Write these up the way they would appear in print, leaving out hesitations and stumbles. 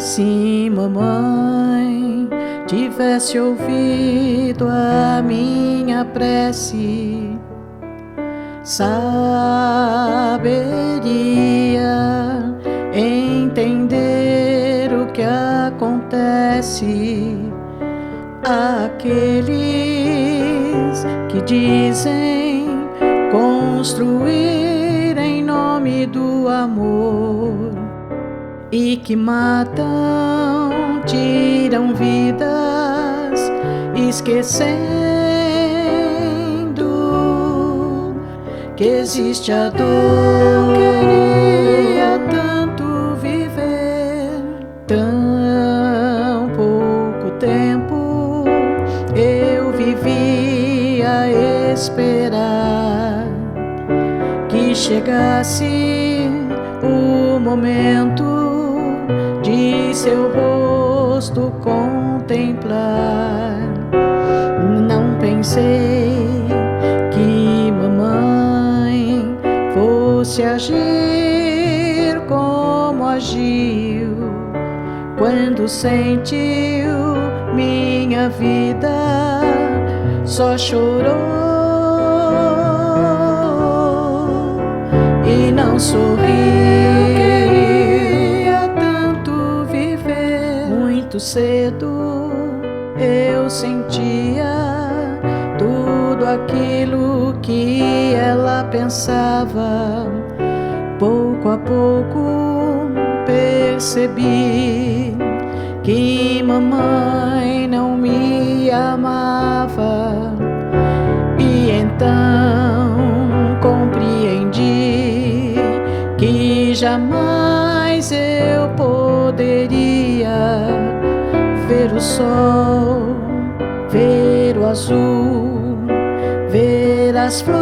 Se mamãe tivesse ouvido a minha prece, saberia entender o que acontece. Aqueles que dizem construir em nome do amor e que matam, tiram vidas, esquecendo que existe a dor. Eu queria tanto viver, tão pouco tempo eu vivi a esperar que chegasse o momento de seu rosto contemplar. Não pensei que mamãe fosse agir como agiu quando sentiu minha vida, só chorou e não sorriu. Muito cedo eu sentia tudo aquilo que ela pensava. Pouco a pouco percebi que mamãe não me amava, e então compreendi que jamais eu poderia ver o sol, ver o azul, ver as flores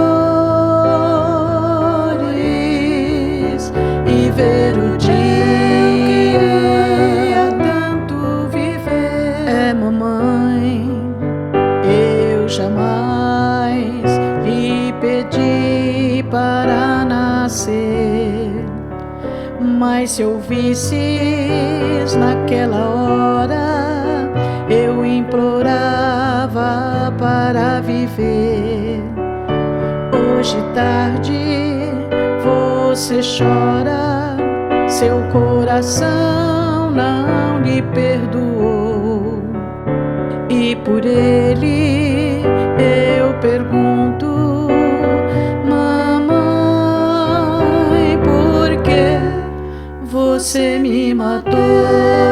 e ver o dia. Eu queria tanto viver, é mamãe, eu jamais lhe pedi para nascer, mas se ouvisses naquela hora, eu implorava para viver. Hoje tarde você chora, seu coração não lhe perdoou, e por ele eu pergunto: mamãe, por que você me matou?